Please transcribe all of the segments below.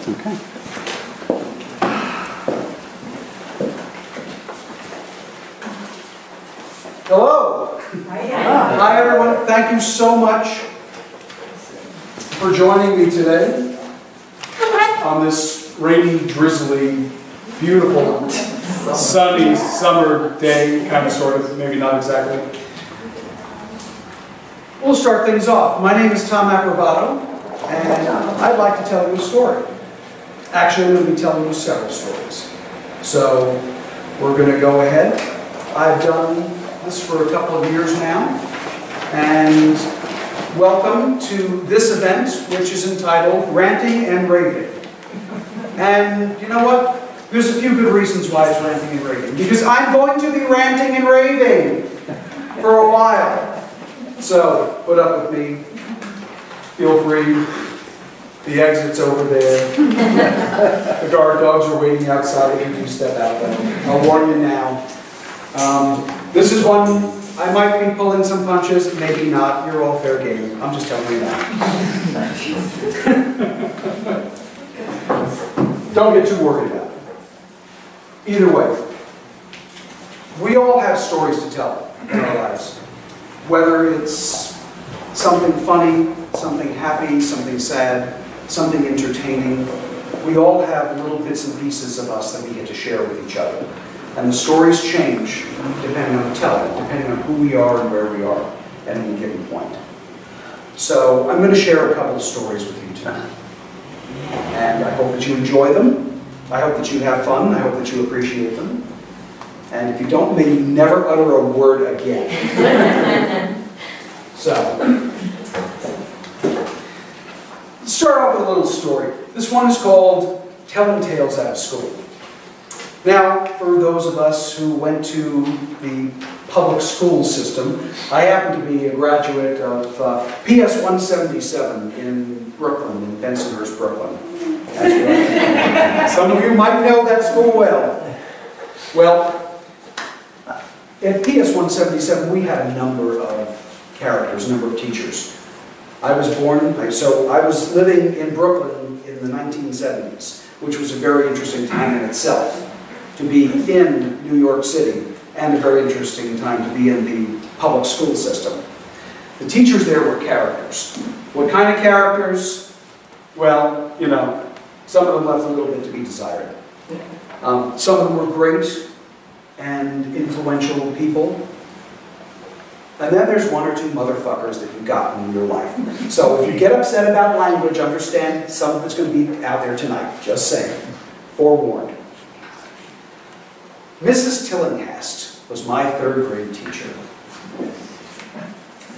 Okay. Hello. Hi, everyone. Thank you so much for joining me today on this rainy, drizzly, beautiful, sunny summer day, kind of, sort of, maybe not exactly. We'll start things off. My name is Tom Acrobato, and I'd like to tell you a story. Actually, I'm going to be telling you several stories. So, we're going to go ahead. I've done this for a couple of years now, and welcome to this event, which is entitled Ranting and Raving. And you know what? There's a few good reasons why it's ranting and raving. Because I'm going to be ranting and raving for a while. So, put up with me. Feel free. The exit's over there. The guard dogs are waiting outside if you do step out. But I'll warn you now. This is one, I might be pulling some punches, maybe not. You're all fair game. I'm just telling you that. Don't get too worried about it. Either way, we all have stories to tell in our lives. Whether it's something funny, something happy, something sad, something entertaining, we all have little bits and pieces of us that we get to share with each other. And the stories change depending on the telling, depending on who we are and where we are at any given point. So I'm going to share a couple of stories with you tonight. And I hope that you enjoy them. I hope that you have fun. I hope that you appreciate them. And if you don't, may you never utter a word again. So, let's start off with a little story. This one is called Telling Tales Out of School. Now, for those of us who went to the public school system, I happen to be a graduate of PS 177 in Brooklyn, in Bensonhurst, Brooklyn. That's right. Some of you might know that school well. Well, at PS 177, we had a number of characters, a number of teachers. I was living in Brooklyn in the 1970s, which was a very interesting time in itself to be in New York City, and a very interesting time to be in the public school system. The teachers there were characters. What kind of characters? Well, you know, some of them left a little bit to be desired. Some of them were great and influential people. And then there's one or two motherfuckers that you've got in your life. So if you get upset about language, understand some of it's going to be out there tonight. Just saying. Forewarned. Mrs. Tillinghast was my third grade teacher.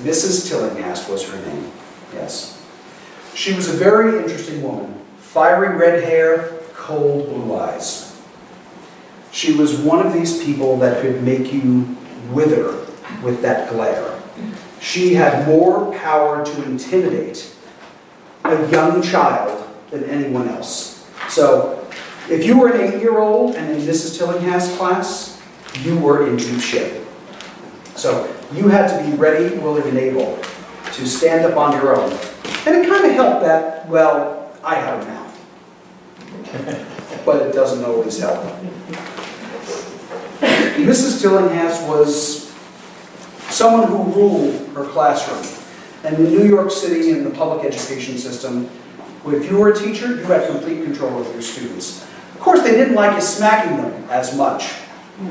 Mrs. Tillinghast was her name. Yes. She was a very interesting woman. Fiery red hair, cold blue eyes. She was one of these people that could make you wither with that glare. She had more power to intimidate a young child than anyone else. So, if you were an 8-year-old and in Mrs. Tillinghast's class, you were in deep shape. So, you had to be ready, willing, and able to stand up on your own. And it kind of helped that, well, I had a mouth. But it doesn't always help. Mrs. Tillinghast was someone who ruled her classroom. And in New York City, in the public education system, if you were a teacher, you had complete control of your students. Of course, they didn't like you smacking them as much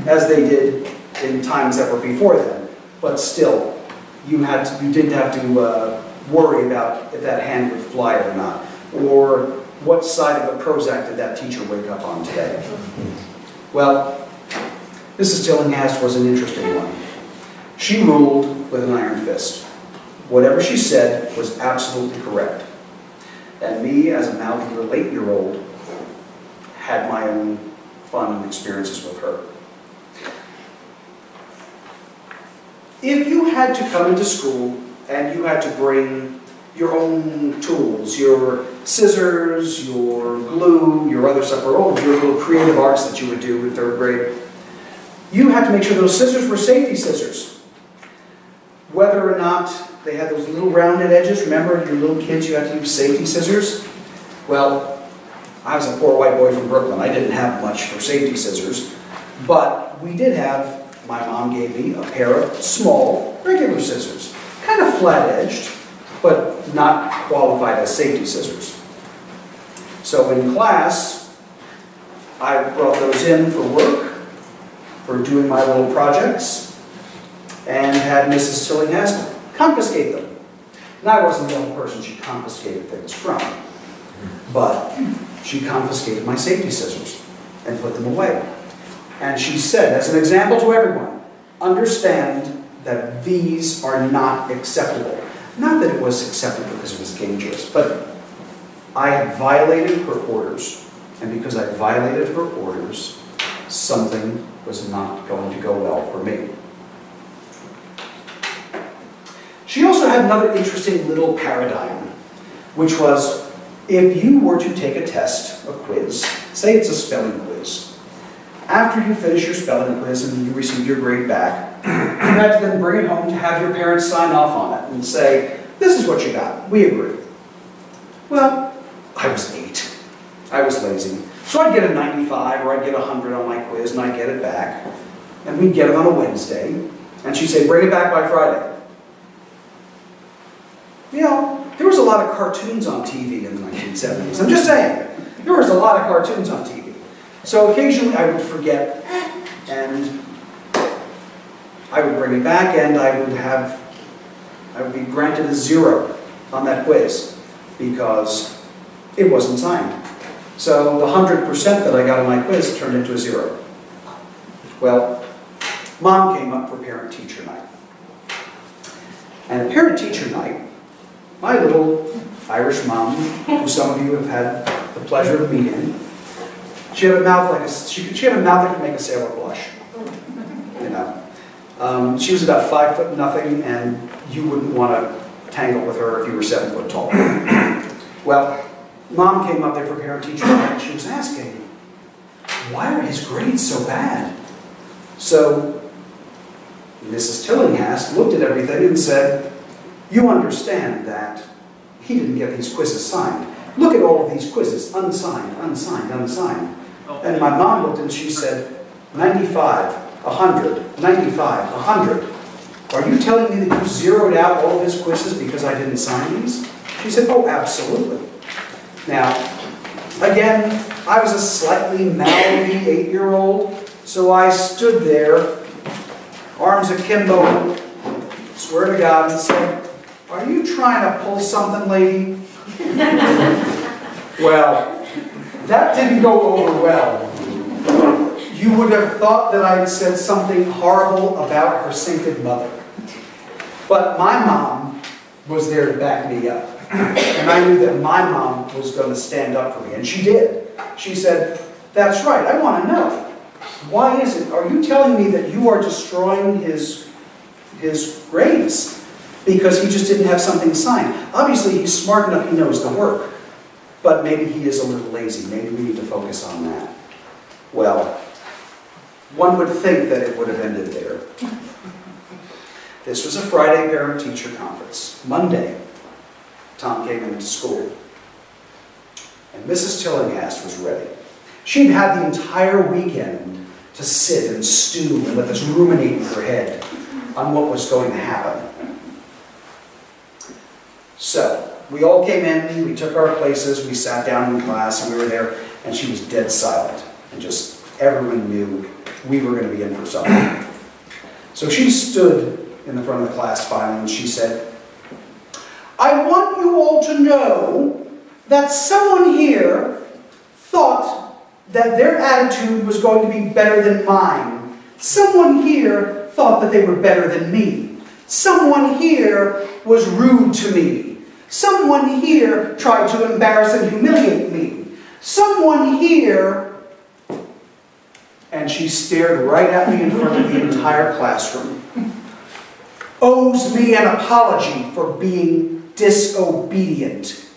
as they did in times that were before then. But still, you didn't have to worry about if that hand would fly or not, or what side of the Prozac did that teacher wake up on today. Well, Mrs. Tillinghast was an interesting one. She ruled with an iron fist. Whatever she said was absolutely correct. And me, as a mouthy little 8-year-old, had my own fun experiences with her. If you had to come into school and you had to bring your own tools, your scissors, your glue, your other stuff, or all of your little creative arts that you would do in 3rd grade, you had to make sure those scissors were safety scissors. Whether or not they had those little rounded edges, remember your little kids, you had to use safety scissors? Well, I was a poor white boy from Brooklyn. I didn't have much for safety scissors, but we did have, my mom gave me a pair of small, regular scissors. Kind of flat-edged, but not qualified as safety scissors. So in class, I brought those in for work, for doing my little projects, and had Mrs. Tillinghast confiscate them. And I wasn't the only person she confiscated things from, but she confiscated my safety scissors and put them away. And she said, as an example to everyone, understand that these are not acceptable. Not that it was acceptable because it was dangerous, but I had violated her orders. And because I violated her orders, something was not going to go well for me. She also had another interesting little paradigm, which was, if you were to take a test, a quiz, say it's a spelling quiz, after you finish your spelling quiz and you receive your grade back, you had to then bring it home to have your parents sign off on it and say, this is what you got, we agree. Well, I was 8. I was lazy. So I'd get a 95 or I'd get 100 on my quiz and I'd get it back. And we'd get it on a Wednesday. And she'd say, bring it back by Friday. You know, there was a lot of cartoons on TV in the 1970s. I'm just saying, there was a lot of cartoons on TV. So occasionally I would forget and I would bring it back and I would be granted a 0 on that quiz because it wasn't signed. So the 100% that I got on my quiz turned into a 0. Well, Mom came up for parent-teacher night. And parent-teacher night, my little Irish mom, who some of you have had the pleasure of meeting, she had a mouth like she had a mouth that could make a sailor blush. You know, she was about 5'0", and you wouldn't want to tangle with her if you were 7 foot tall. Well, Mom came up there for parent-teacher night, and she was asking, why are his grades so bad? So Mrs. Tillinghast looked at everything and said, you understand that he didn't get these quizzes signed. Look at all of these quizzes, unsigned, unsigned, unsigned. And my mom looked and she said, 95, 100, 95, 100. Are you telling me that you zeroed out all of his quizzes because I didn't sign these? She said, oh, absolutely. Now, again, I was a slightly mouthy 8-year-old, so I stood there, arms akimbo, swear to God, and said, are you trying to pull something, lady? Well, that didn't go over well. You would have thought that I had said something horrible about her sainted mother. But my mom was there to back me up. And I knew that my mom was going to stand up for me. And she did. She said, that's right, I want to know. Why is it? Are you telling me that you are destroying his grades because he just didn't have something signed? Obviously, he's smart enough, he knows the work. But maybe he is a little lazy. Maybe we need to focus on that. Well, one would think that it would have ended there. This was a Friday parent-teacher conference. Monday, Tom came into school. And Mrs. Tillinghast was ready. She'd had the entire weekend to sit and stew and let this ruminate in her head on what was going to happen. So, we all came in, we took our places, we sat down in class, and we were there, and she was dead silent. And just everyone knew we were going to be in for something. So she stood in the front of the class finally, and she said, I want you all to know that someone here thought that their attitude was going to be better than mine. Someone here thought that they were better than me. Someone here was rude to me. Someone here tried to embarrass and humiliate me. Someone here, and she stared right at me in front of the entire classroom, owes me an apology for being disobedient.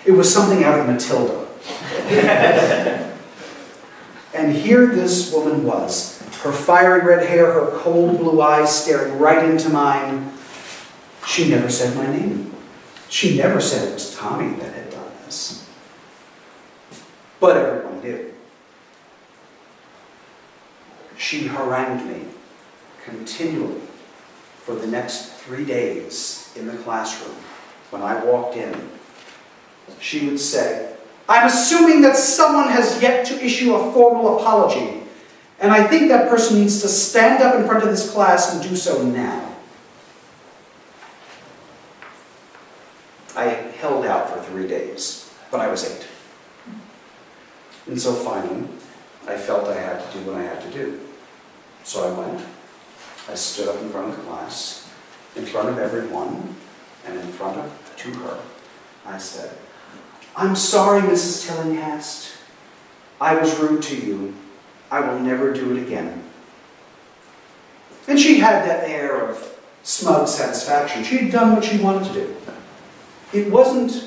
It was something out of Matilda. And here this woman was, her fiery red hair, her cold blue eyes staring right into mine. She never said my name. She never said it was Tommy that had done this. but everyone knew. She harangued me continually for the next 3 days in the classroom. When I walked in, she would say, "I'm assuming that someone has yet to issue a formal apology, and I think that person needs to stand up in front of this class and do so now." I held out for 3 days, but I was 8. And so finally, I felt I had to do what I had to do. So I went. I stood up in front of the class, in front of everyone, and in front of to her. I said, "I'm sorry, Mrs. Tillinghast. I was rude to you. I will never do it again." And she had that air of smug satisfaction. She had done what she wanted to do. It wasn't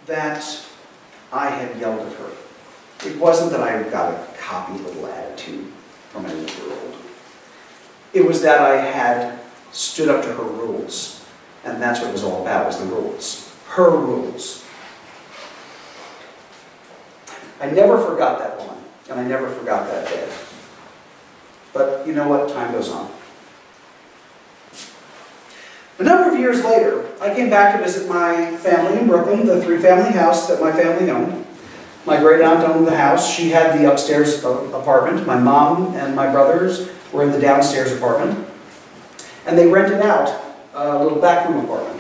that I had yelled at her. It wasn't that I got a cocky little attitude from an 8-year-old. It was that I had stood up to her rules. And that's what it was all about, was the rules. Her rules. I never forgot that woman, and I never forgot that day. But you know what? Time goes on. A number of years later, I came back to visit my family in Brooklyn, the 3-family house that my family owned. My great aunt owned the house. She had the upstairs apartment. My mom and my brothers were in the downstairs apartment. And they rented out a little back room apartment.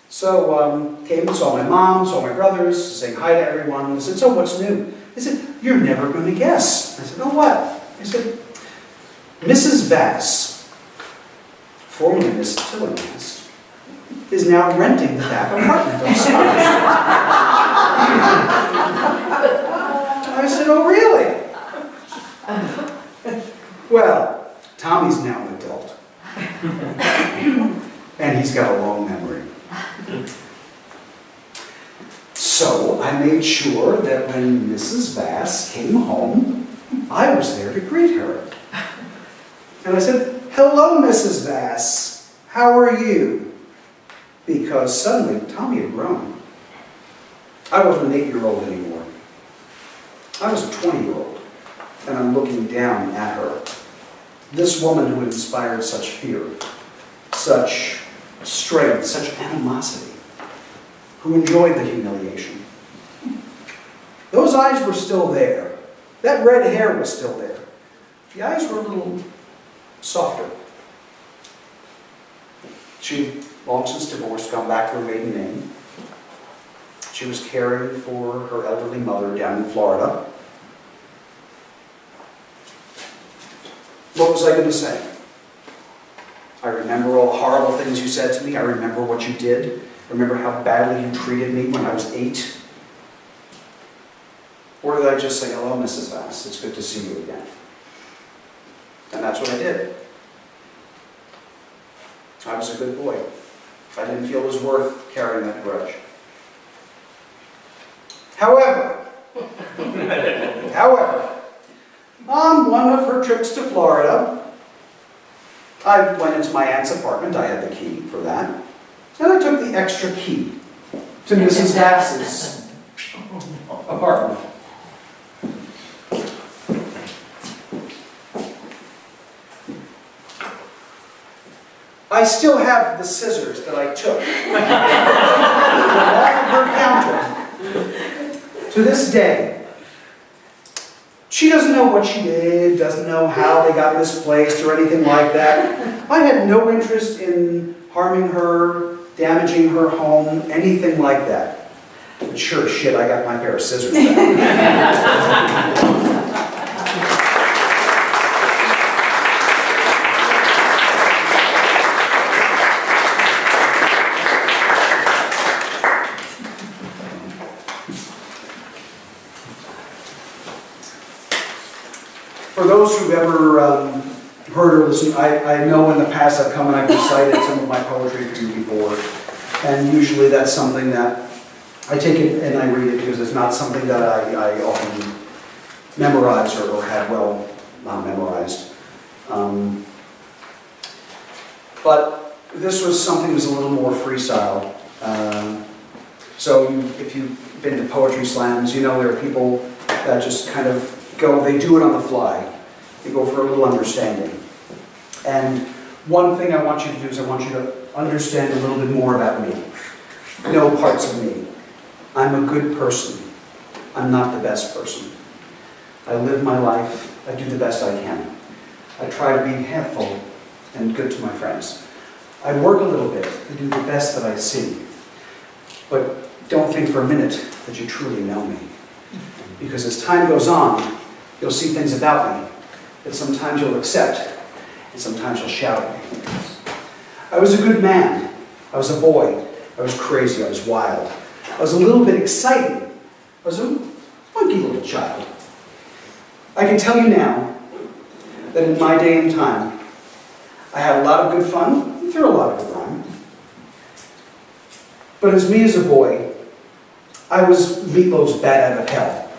So came and saw my mom, saw my brothers, saying hi to everyone. I said, "So what's new?" They said, "You're never going to guess." I said, "Oh, what?" I said, "Mrs. Vass, formerly Mrs. Tillinghast, is now renting the back apartment upstairs." I said, "Oh, really?" Well, Tommy's now an adult. And he's got a long memory. So I made sure that when Mrs. Vass came home, I was there to greet her. And I said, "Hello, Mrs. Vass. How are you?" Because suddenly Tommy had grown. I wasn't an 8-year-old anymore. I was a 20-year-old. And I'm looking down at her. This woman who had inspired such fear, such strength, such animosity, who enjoyed the humiliation. Those eyes were still there. That red hair was still there. The eyes were a little softer. She'd long since divorced, gone back to her maiden name. She was caring for her elderly mother down in Florida. What was I going to say? I remember all the horrible things you said to me. I remember what you did. I remember how badly you treated me when I was 8. Or did I just say, "Hello, Mrs. Vass, it's good to see you again"? And that's what I did. I was a good boy. I didn't feel it was worth carrying that grudge. However, on one of her trips to Florida, I went into my aunt's apartment. I had the key for that. And I took the extra key to Mrs. Vass's apartment. I still have the scissors that I took off of her counter to this day. She doesn't know what she did, doesn't know how they got misplaced or anything like that. I had no interest in harming her, damaging her home, anything like that. But sure as shit, I got my pair of scissors back. For those who've ever heard or listened, I know in the past I've come and I've recited some of my poetry for you before. And usually that's something that I take it and I read it because it's not something that I often memorize or had well not memorized. But this was something that was a little more freestyle. So if you been to poetry slams, you know there are people that just kind of go, they do it on the fly. They go for a little understanding. And one thing I want you to do is I want you to understand a little bit more about me. Know parts of me. I'm a good person. I'm not the best person. I live my life. I do the best I can. I try to be helpful and good to my friends. I work a little bit to do the best that I see. But don't think for a minute that you truly know me. Because as time goes on, you'll see things about me that sometimes you'll accept and sometimes you'll shout at me. I was a good man. I was a boy. I was crazy. I was wild. I was a little bit exciting. I was a funky little child. I can tell you now that in my day and time, I had a lot of good fun and threw a lot of good rhyme. But as me as a boy, I was Meatloaf's bat out of hell.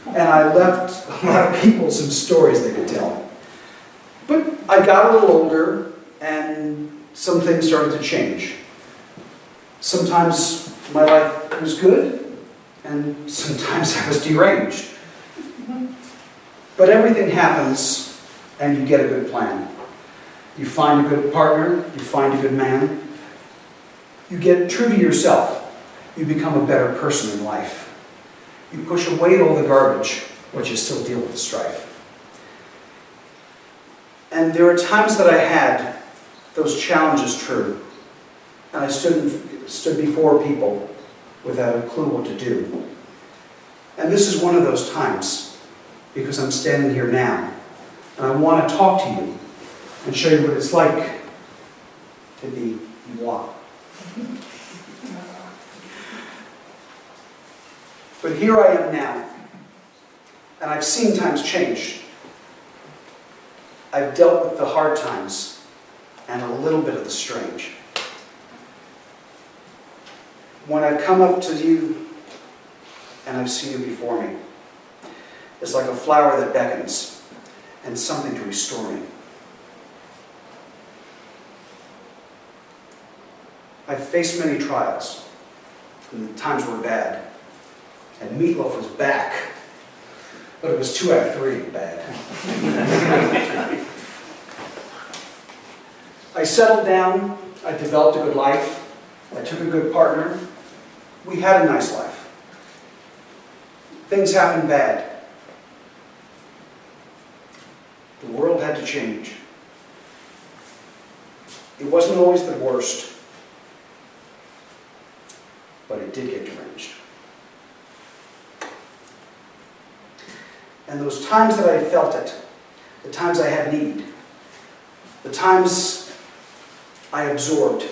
And I left a lot of people some stories they could tell. But I got a little older and some things started to change. Sometimes my life was good and sometimes I was deranged. But everything happens and you get a good plan. You find a good partner, you find a good man. You get true to yourself. You become a better person in life. You push away all the garbage, but you still deal with the strife. And there are times that I had those challenges true, and I stood before people without a clue what to do. And this is one of those times, because I'm standing here now, and I want to talk to you and show you what it's like to be moi. But here I am now, and I've seen times change. I've dealt with the hard times and a little bit of the strange. When I come up to you and I see you before me, it's like a flower that beckons and something to restore me. I've faced many trials, and the times were bad. And Meatloaf was back, but it was 2 out of 3 bad. I settled down, I developed a good life, I took a good partner, we had a nice life. Things happened bad. The world had to change. It wasn't always the worst, but it did get deranged. And those times that I felt it, the times I had need, the times I absorbed,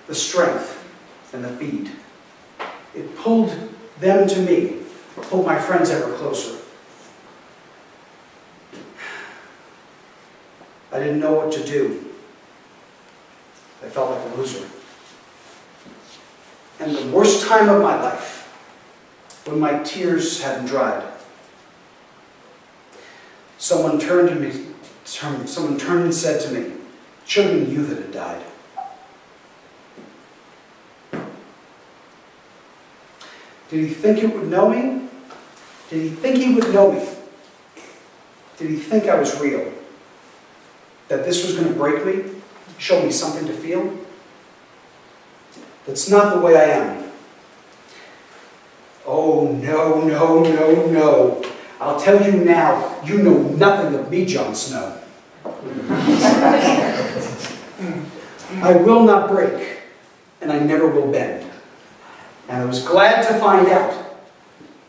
the strength and the feed, it pulled them to me, pulled my friends ever closer. I didn't know what to do. I felt like a loser. And the worst time of my life, when my tears hadn't dried, someone turned and said to me, "It should have been you that had died." Did he think he would know me? Did he think he would know me? Did he think I was real? That this was going to break me? Show me something to feel? That's not the way I am. Oh, no, no, no, no. I'll tell you now, you know nothing of me, Jon Snow. I will not break, and I never will bend. And I was glad to find out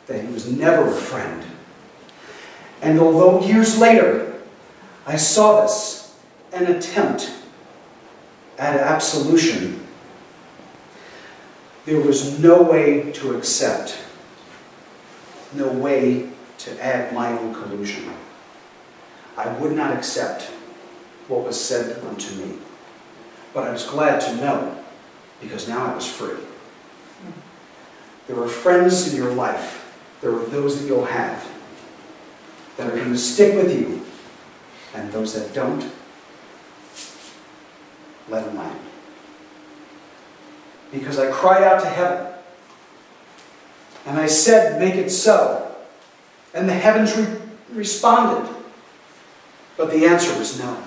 that he was never a friend. And although years later, I saw this, an attempt at absolution, there was no way to accept, no way to add my own collusion. I would not accept what was said unto me. But I was glad to know, because now I was free. There are friends in your life, there are those that you'll have, that are going to stick with you, and those that don't, let them land. Because I cried out to heaven, And I said, make it so. And the heavens responded. But the answer was no.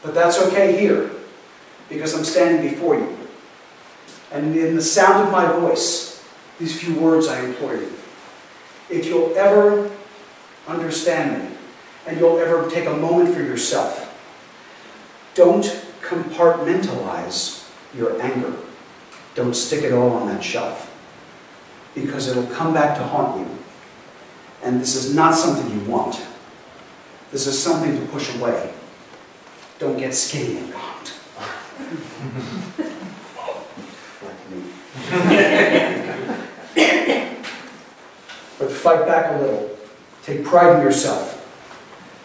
But that's okay here, because I'm standing before you. And in the sound of my voice, these few words I implore you. If you'll ever understand me, and you'll ever take a moment for yourself, don't compartmentalize your anger. Don't stick it all on that shelf, because it'll come back to haunt you. And this is not something you want. This is something to push away. Don't get skinny and gaunt. Like me. But fight back a little. Take pride in yourself.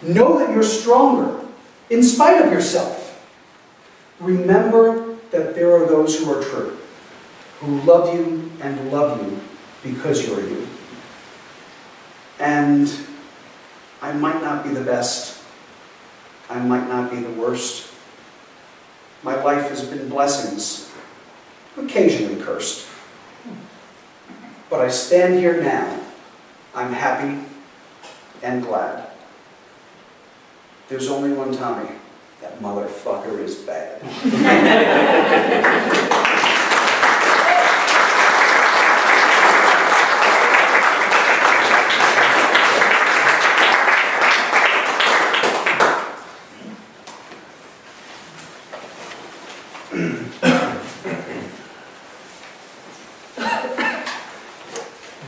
Know that you're stronger in spite of yourself. Remember that there are those who are true, who love you and love you because you're you. And I might not be the best. I might not be the worst. My life has been blessings, occasionally cursed. But I stand here now. I'm happy and glad. There's only one Tommy. That motherfucker is bad.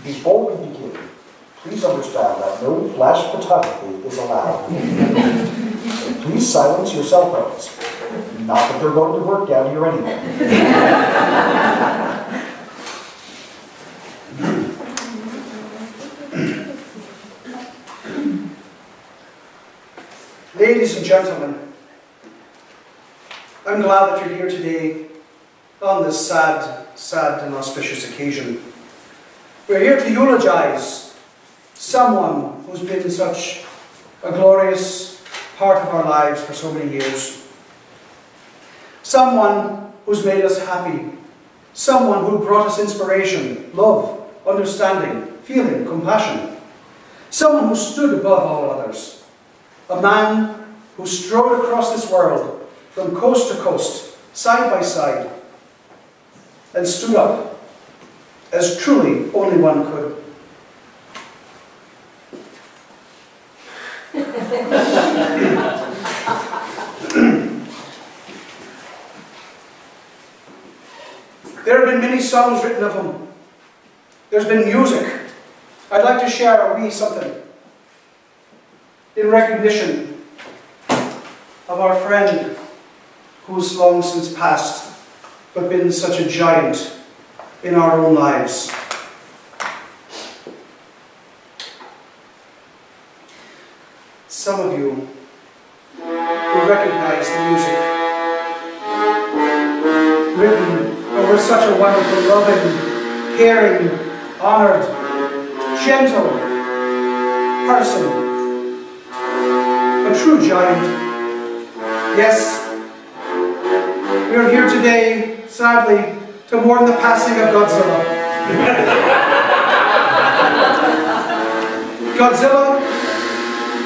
Before we begin, please understand that no flash photography is allowed. Please silence your cell phones. Not that they're going to work down here anyway. Ladies and gentlemen, I'm glad that you're here today on this sad, sad and auspicious occasion. We're here to eulogize someone who's been such a glorious part of our lives for so many years. Someone who's made us happy. Someone who brought us inspiration, love, understanding, feeling, compassion. Someone who stood above all others. A man who strode across this world from coast to coast, side by side, and stood up as truly only one could. There have been many songs written of him. There's been music. I'd like to share a wee something in recognition of our friend who's long since passed, but been such a giant in our own lives. Some of you will recognize the music written over such a wonderful, loving, caring, honored, gentle person. A true giant. Yes, we are here today, sadly, to mourn the passing of Godzilla. Godzilla,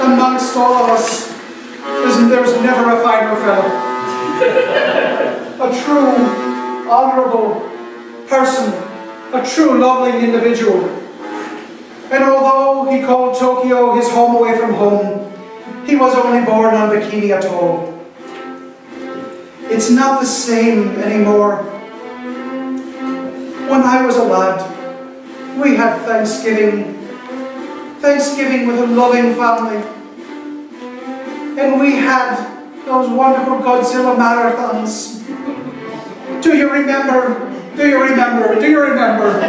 amongst all of us, there's never a finer fellow. A true, honorable person, a true, lovely individual. And although he called Tokyo his home away from home, he was only born on Bikini Atoll. It's not the same anymore. When I was a lad, we had Thanksgiving with a loving family. And we had those wonderful Godzilla marathons. Do you remember? Do you remember? Do you remember?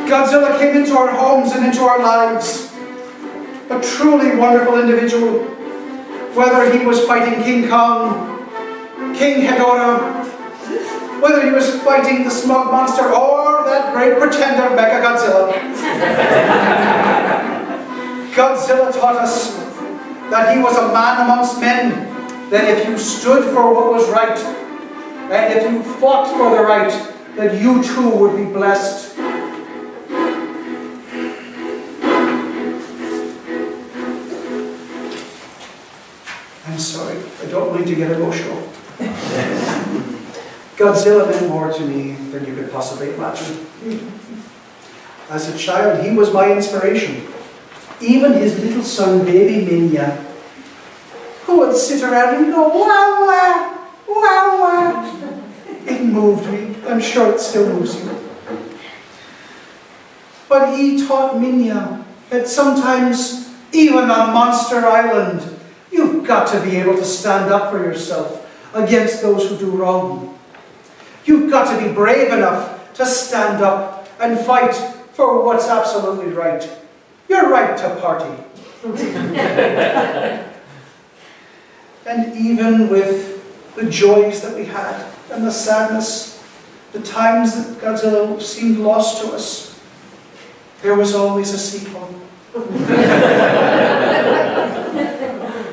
Godzilla came into our homes and into our lives. A truly wonderful individual. Whether he was fighting King Kong, King Hedorah, whether he was fighting the smug monster or that great pretender Mechagodzilla. Godzilla taught us that he was a man amongst men, that if you stood for what was right, and if you fought for the right, that you too would be blessed. I'm sorry, I don't mean to get emotional. Godzilla meant more to me than you could possibly imagine. As a child, he was my inspiration. Even his little son, baby Minya, who would sit around and go, wah, wah, wah, wah. It moved me. I'm sure it still moves you. But he taught Minya that sometimes, even on Monster Island, you've got to be able to stand up for yourself against those who do wrong. You've got to be brave enough to stand up and fight for what's absolutely right. Your right to party. And even with the joys that we had and the sadness, the times that Godzilla seemed lost to us, there was always a sequel.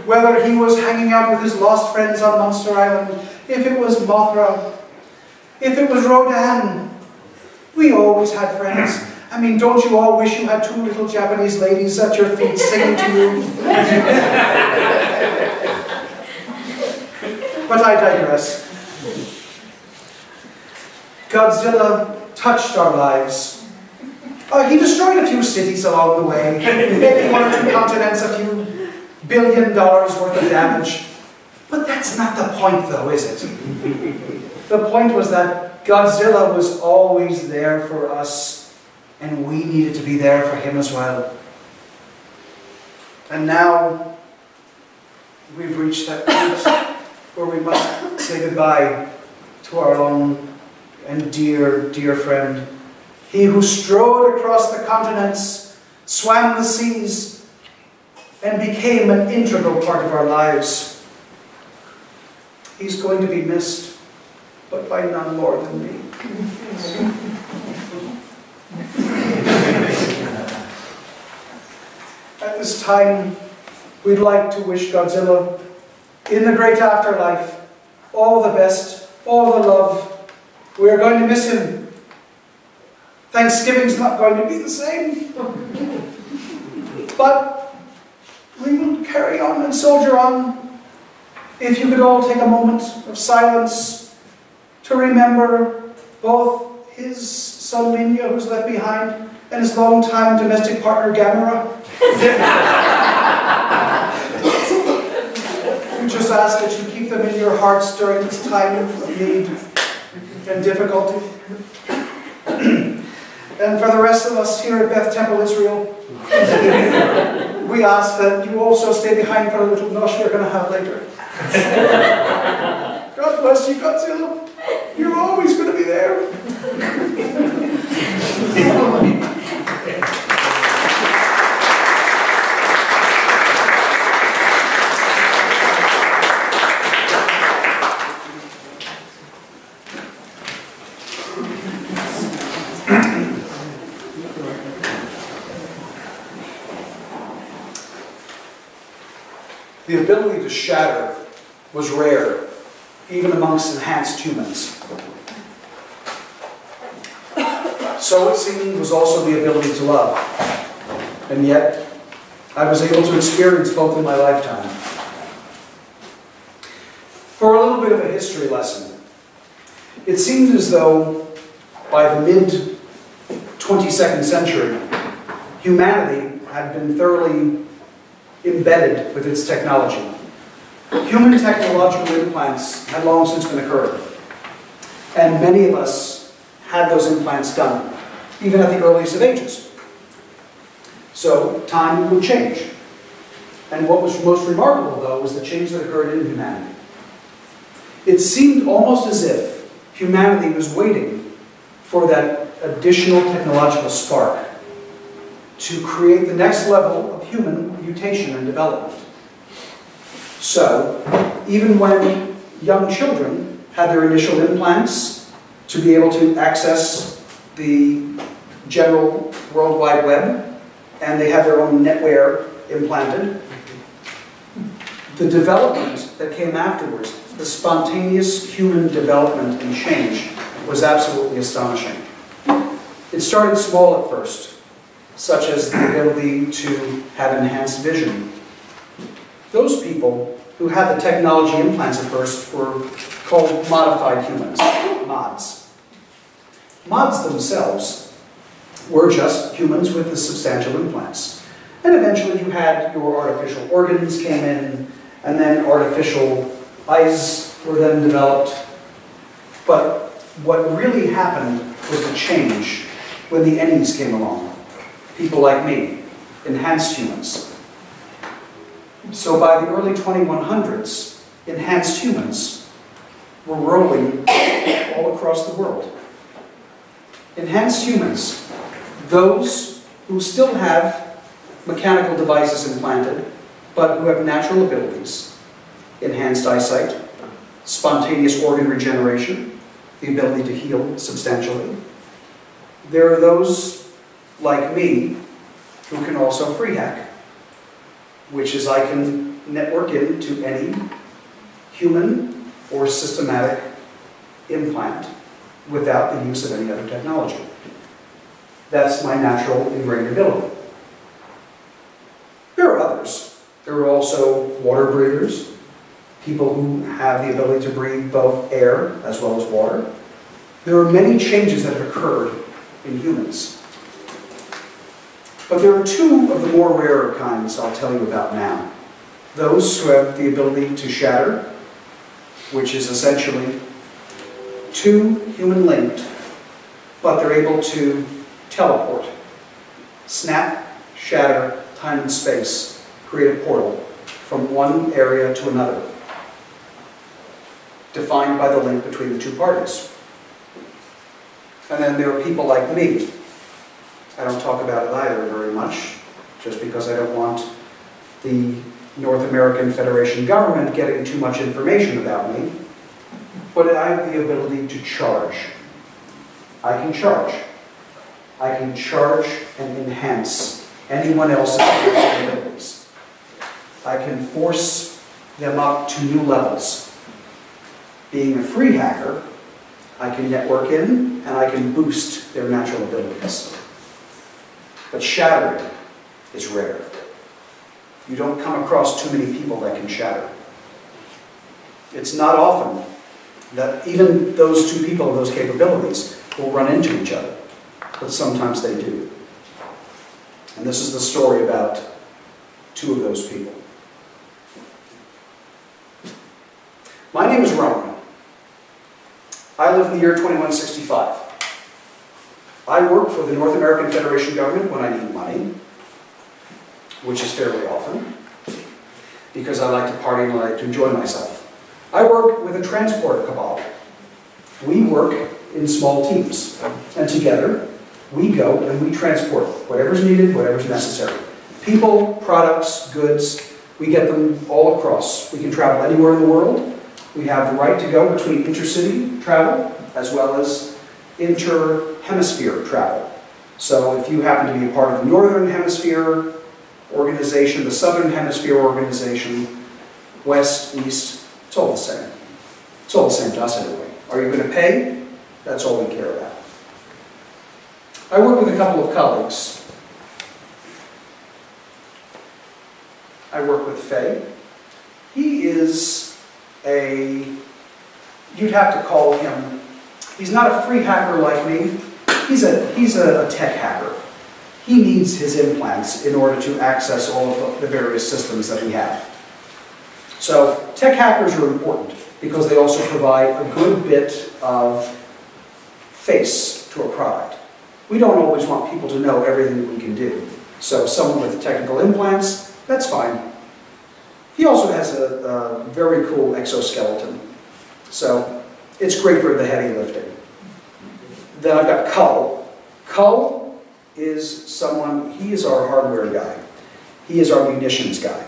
Whether he was hanging out with his lost friends on Monster Island, if it was Mothra, if it was Rodan, we always had friends. I mean, don't you all wish you had two little Japanese ladies at your feet singing to you? But I digress. Godzilla touched our lives. He destroyed a few cities along the way, maybe one or two continents, a few $1 billion worth of damage. But that's not the point, though, is it? The point was that Godzilla was always there for us, and we needed to be there for him as well. And now, we've reached that point where we must say goodbye to our own and dear, dear friend. He who strode across the continents, swam the seas, and became an integral part of our lives. He's going to be missed, but by none more than me. At this time, we'd like to wish Godzilla, in the great afterlife, all the best, all the love. We are going to miss him. Thanksgiving's not going to be the same. But we will carry on and soldier on. If you could all take a moment of silence to remember both his son Minya, who's left behind, and his long-time domestic partner Gamera. We just ask that you keep them in your hearts during this time of need and difficulty. And for the rest of us here at Beth Temple Israel, we ask that you also stay behind for a little nosh we're going to have later. God bless you, Godzilla. You're always going to be there. The ability to shatter was rare, even amongst enhanced humans. So it seemed was also the ability to love. And yet, I was able to experience both in my lifetime. For a little bit of a history lesson, it seemed as though by the mid-22nd century, humanity had been thoroughly embedded with its technology. Human technological implants had long since been occurred, and many of us had those implants done, even at the earliest of ages. So time would change. And what was most remarkable, though, was the change that occurred in humanity. It seemed almost as if humanity was waiting for that additional technological spark to create the next level of human mutation and development. So, even when young children had their initial implants to be able to access the general World Wide Web, and they had their own netware implanted, the development that came afterwards, the spontaneous human development and change, was absolutely astonishing. It started small at first, such as the ability to have enhanced vision. Those people who had the technology implants at first were called modified humans, mods. Mods themselves were just humans with the substantial implants. And eventually you had your artificial organs came in, and then artificial eyes were then developed. But what really happened was the change when the ENnies came along. People like me, enhanced humans. So by the early 2100s, enhanced humans were rolling all across the world. Enhanced humans, those who still have mechanical devices implanted, but who have natural abilities, enhanced eyesight, spontaneous organ regeneration, the ability to heal substantially. There are those like me who can also free hack, which is I can network into any human or systematic implant without the use of any other technology. That's my natural ingrained ability. There are others. There are also water breathers, people who have the ability to breathe both air as well as water. There are many changes that have occurred in humans. But there are two of the more rarer kinds I'll tell you about now. Those who have the ability to shatter, which is essentially two human linked, but they're able to teleport, snap, shatter, time and space, create a portal from one area to another, defined by the link between the two parties. And then there are people like me. I don't talk about it either very much, just because I don't want the North American Federation government getting too much information about me. But I have the ability to charge. I can charge. I can charge and enhance anyone else's abilities. I can force them up to new levels. Being a free hacker, I can network in and I can boost their natural abilities. But shattering is rare. You don't come across too many people that can shatter. It's not often that even those two people with those capabilities will run into each other, but sometimes they do. And this is the story about two of those people. My name is Roman. I live in the year 2165. I work for the North American Federation government when I need money, which is fairly often, because I like to party and I like to enjoy myself. I work with a transport cabal. We work in small teams, and together we go and we transport whatever's needed, whatever's necessary. People, products, goods, we get them all across. We can travel anywhere in the world. We have the right to go between intercity travel as well as inter-hemisphere travel. So if you happen to be a part of the Northern Hemisphere organization, the Southern Hemisphere organization, West, East, it's all the same. It's all the same to us anyway. Are you going to pay? That's all we care about. I work with a couple of colleagues. I work with Faye. He is you'd have to call him, he's not a free hacker like me. He's a tech hacker. He needs his implants in order to access all of the various systems that we have. So tech hackers are important because they also provide a good bit of face to a product. We don't always want people to know everything that we can do. So someone with technical implants, that's fine. He also has a very cool exoskeleton. So it's great for the heavy lifting. Then I've got Cull. Cull is someone, he is our hardware guy. He is our munitions guy.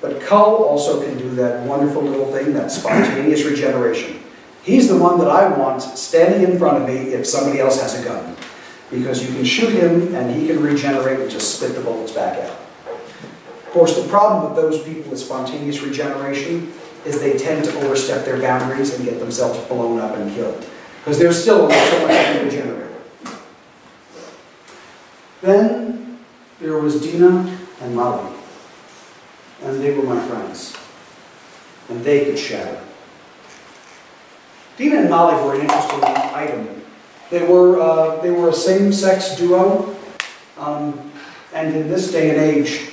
But Cull also can do that wonderful little thing, that spontaneous regeneration. He's the one that I want standing in front of me if somebody else has a gun. Because you can shoot him and he can regenerate and just spit the bullets back out. Of course, the problem with those people with spontaneous regeneration is they tend to overstep their boundaries and get themselves blown up and killed. Because there's still only so much you can generate. Then there was Dina and Molly. And they were my friends. And they could shatter. Dina and Molly were an interesting item. They were a same-sex duo. And in this day and age,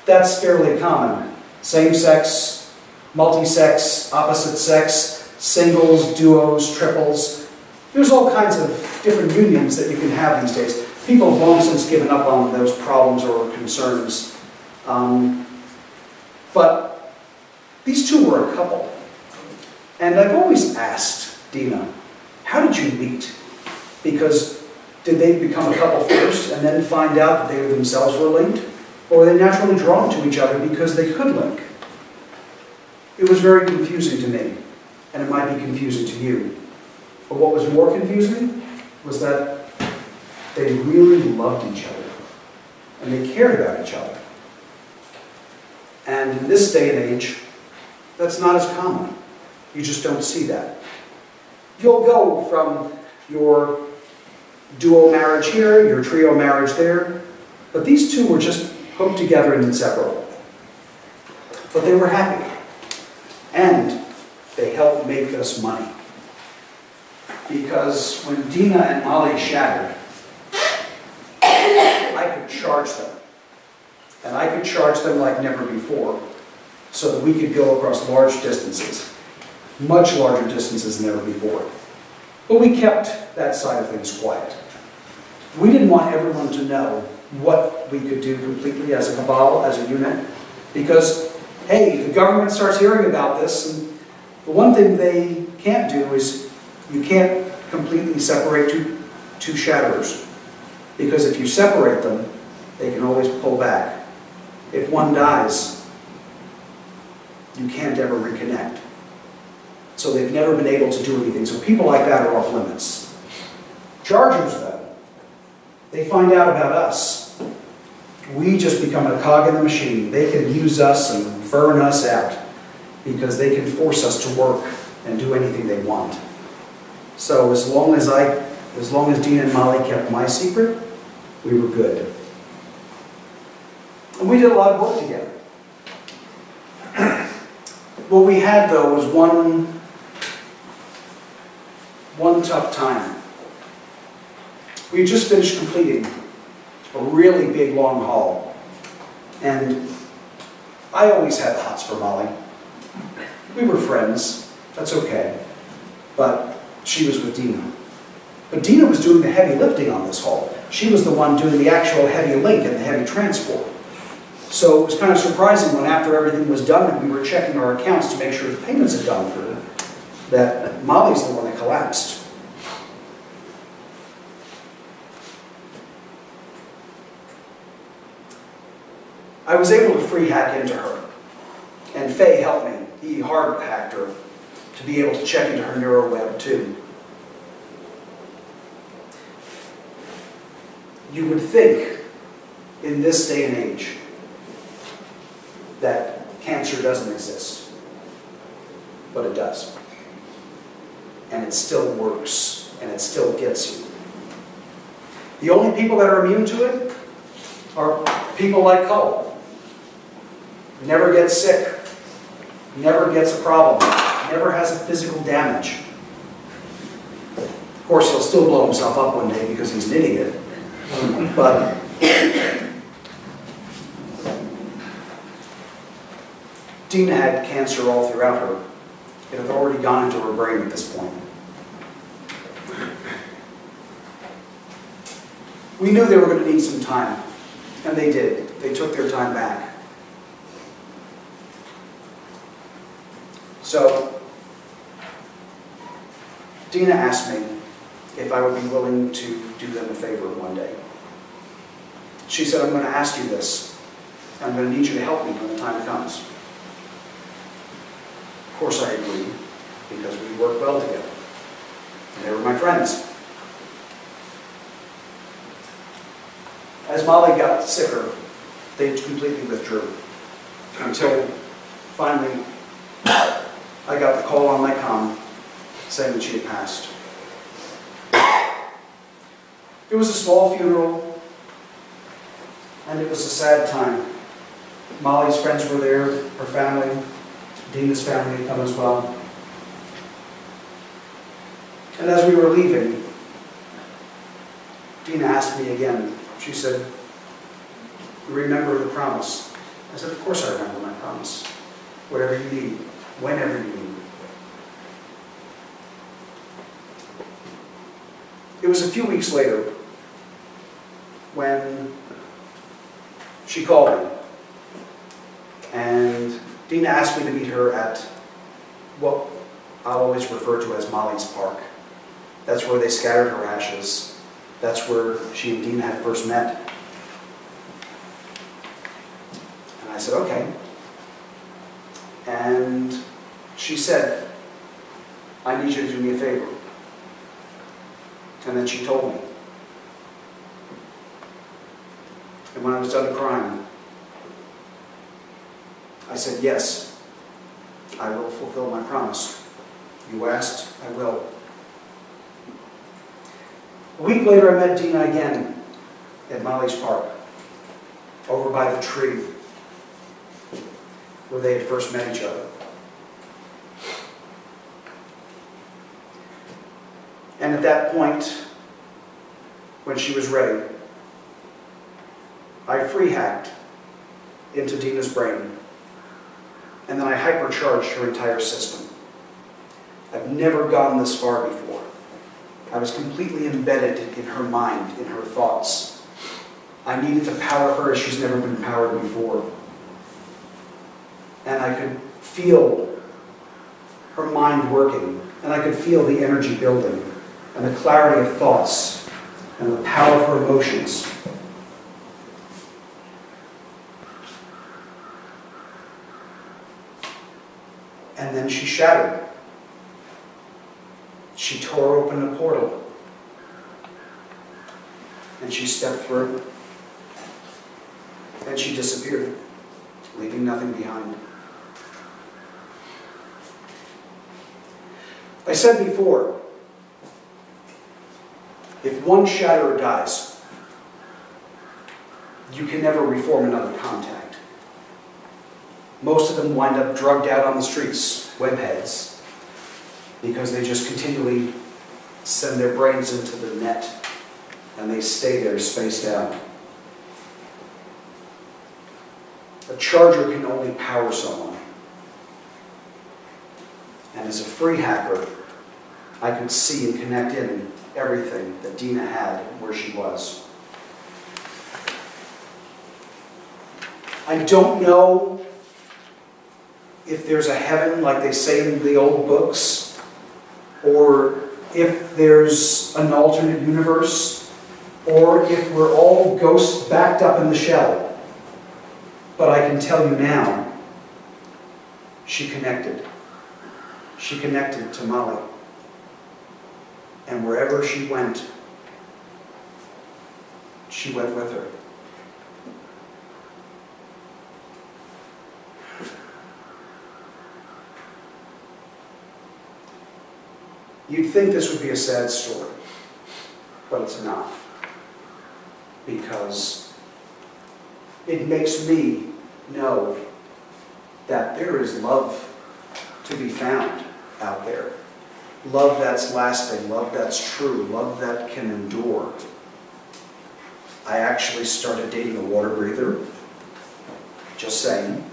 that's fairly common. Same-sex, multi-sex, opposite sex, singles, duos, triples. There's all kinds of different unions that you can have these days. People have long since given up on those problems or concerns. But these two were a couple. And I've always asked Dina, how did you meet? Because did they become a couple first and then find out that they themselves were linked? Or were they naturally drawn to each other because they could link? It was very confusing to me, and it might be confusing to you. But what was more confusing was that they really loved each other, and they cared about each other. And in this day and age, that's not as common. You just don't see that. You'll go from your duo marriage here, your trio marriage there, but these two were just hooked together and inseparable. But they were happy, and they helped make us money. Because when Dina and Molly shattered, I could charge them. And I could charge them like never before, so that we could go across large distances, much larger distances than ever before. But we kept that side of things quiet. We didn't want everyone to know what we could do completely as a cabal, as a unit, because, hey, the government starts hearing about this, and the one thing they can't do is you can't completely separate two shatterers, because if you separate them, they can always pull back. If one dies, you can't ever reconnect. So they've never been able to do anything. So people like that are off limits. Chargers, though, they find out about us. We just become a cog in the machine. They can use us and burn us out because they can force us to work and do anything they want. So as long as Dina and Molly kept my secret, we were good. And we did a lot of work together. What we had, though, was one tough time. We had just finished completing a really big, long haul. And I always had the hots for Molly. We were friends. That's okay. But she was with Dina. But Dina was doing the heavy lifting on this haul. She was the one doing the actual heavy link and the heavy transport. So it was kind of surprising when after everything was done and we were checking our accounts to make sure the payments had gone through, that Molly's the one that collapsed. I was able to free hack into her, and Faye helped me. He hard hacked her to be able to check into her neuroweb too. You would think in this day and age that cancer doesn't exist, but it does. And it still works, and it still gets you. The only people that are immune to it are people like Cole. Never gets sick, never gets a problem, never has a physical damage. Of course, he'll still blow himself up one day because he's an idiot. But Dina had cancer all throughout her. It had already gone into her brain at this point. We knew they were going to need some time, and they did. They took their time back. So, Dina asked me if I would be willing to do them a favor one day. She said, I'm going to ask you this. I'm going to need you to help me when the time comes. Of course I agreed, because we worked well together. And they were my friends. As Molly got sicker, they completely withdrew. Until finally I got the call on my comm saying that she had passed. It was a small funeral, and it was a sad time. Molly's friends were there, her family, Dina's family had come as well. And as we were leaving, Dina asked me again. She said, "You remember the promise?" I said, "Of course I remember my promise. Whatever you need, whenever you need." It was a few weeks later when she called me, and Dina asked me to meet her at what I'll always refer to as Molly's Park. That's where they scattered her ashes. That's where she and Dina had first met. And I said, "Okay." And she said, "I need you to do me a favor." And then she told me. And when I was done crying, I said, "Yes, I will fulfill my promise. You asked, I will." A week later, I met Dina again at Molly's Park, over by the tree where they had first met each other. And at that point, when she was ready, I free-hacked into Dina's brain, and then I hypercharged her entire system. I've never gone this far before. I was completely embedded in her mind, in her thoughts. I needed to power her as she's never been powered before. And I could feel her mind working, and I could feel the energy building, and the clarity of thoughts, and the power of her emotions. And then she shattered. She tore open a portal. And she stepped through. And she disappeared, leaving nothing behind. I said before, if one shatterer dies, you can never reform another contact. Most of them wind up drugged out on the streets, webheads, because they just continually send their brains into the net and they stay there spaced out. A charger can only power someone. And as a free hacker, I could see and connect in everything that Dina had where she was. I don't know if there's a heaven like they say in the old books, or if there's an alternate universe, or if we're all ghosts backed up in the shell. But I can tell you now, she connected. She connected to Molly. And wherever she went with her. You'd think this would be a sad story, but it's not. Because it makes me know that there is love to be found out there. Love that's lasting, love that's true, love that can endure. I actually started dating a water breather. Just saying.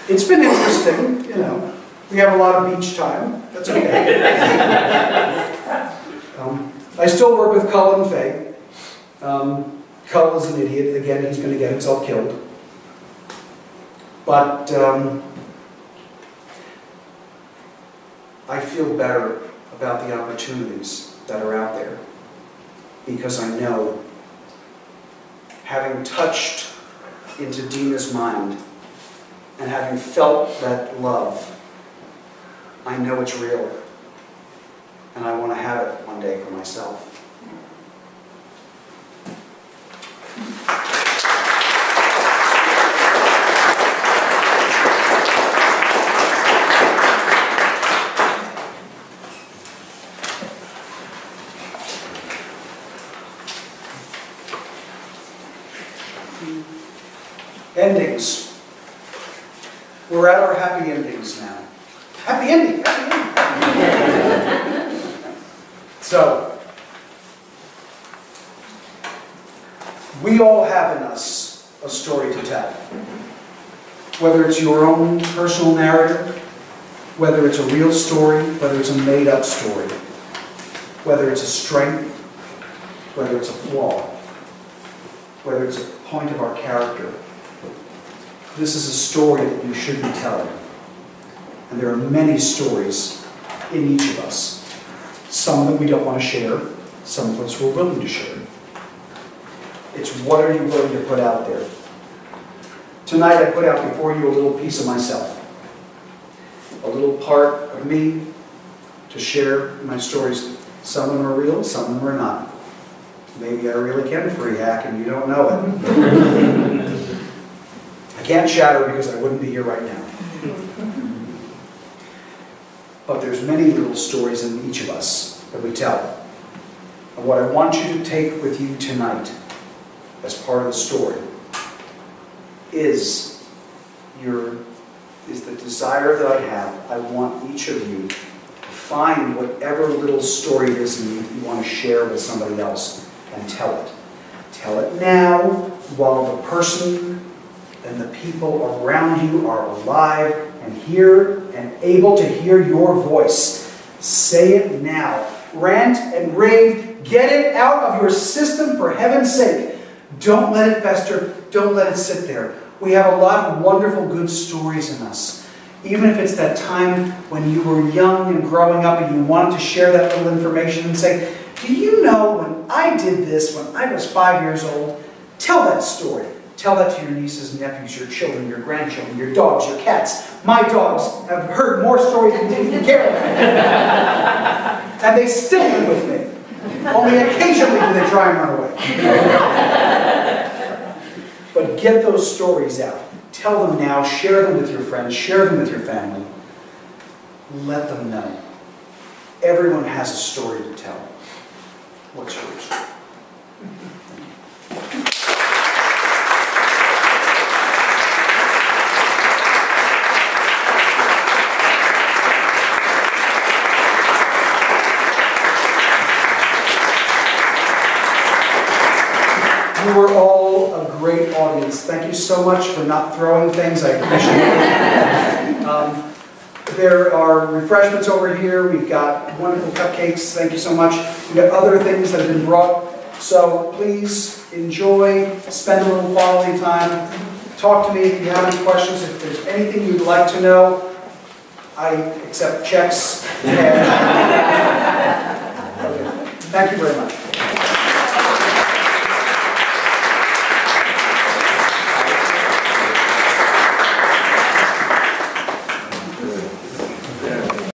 It's been interesting, you know. We have a lot of beach time. That's okay. I still work with Cull and Faye. Cull is an idiot. Again, he's going to get himself killed. But I feel better about the opportunities that are out there, because I know, having touched into Dina's mind and having felt that love, I know it's real, and I want to have it one day for myself. Endings. We're at our happy endings now. Happy ending! Happy ending! So, we all have in us a story to tell. Whether it's your own personal narrative, whether it's a real story, whether it's a made-up story, whether it's a strength, whether it's a flaw, whether it's a point of our character. This is a story that you should be telling. And there are many stories in each of us. Some of them we don't want to share, some of us we're willing to share. It's what are you willing to put out there? Tonight I put out before you a little piece of myself. A little part of me to share my stories. Some of them are real, some of them are not. Maybe I really can free hack and you don't know it. I can't shatter because I wouldn't be here right now. But there's many little stories in each of us that we tell. And what I want you to take with you tonight as part of the story is the desire that I have. I want each of you to find whatever little story it is you want to share with somebody else and tell it. Tell it now while the person and the people around you are alive and here and able to hear your voice. Say it now. Rant and rave. Get it out of your system for heaven's sake. Don't let it fester. Don't let it sit there. We have a lot of wonderful, good stories in us. Even if it's that time when you were young and growing up and you wanted to share that little information and say, do you know when I did this when I was 5 years old? Tell that story. Tell that to your nieces and nephews, your children, your grandchildren, your dogs, your cats. My dogs have heard more stories than you can care about. And they still live with me. Only occasionally do they try and run away. But get those stories out. Tell them now. Share them with your friends. Share them with your family. Let them know. Everyone has a story to tell. What's yours? You were all a great audience. Thank you so much for not throwing things. I appreciate it. There are refreshments over here. We've got wonderful cupcakes. Thank you so much. We've got other things that have been brought. So please enjoy, spend a little quality time. Talk to me if you have any questions. If there's anything you'd like to know, I accept checks. Okay. Thank you very much.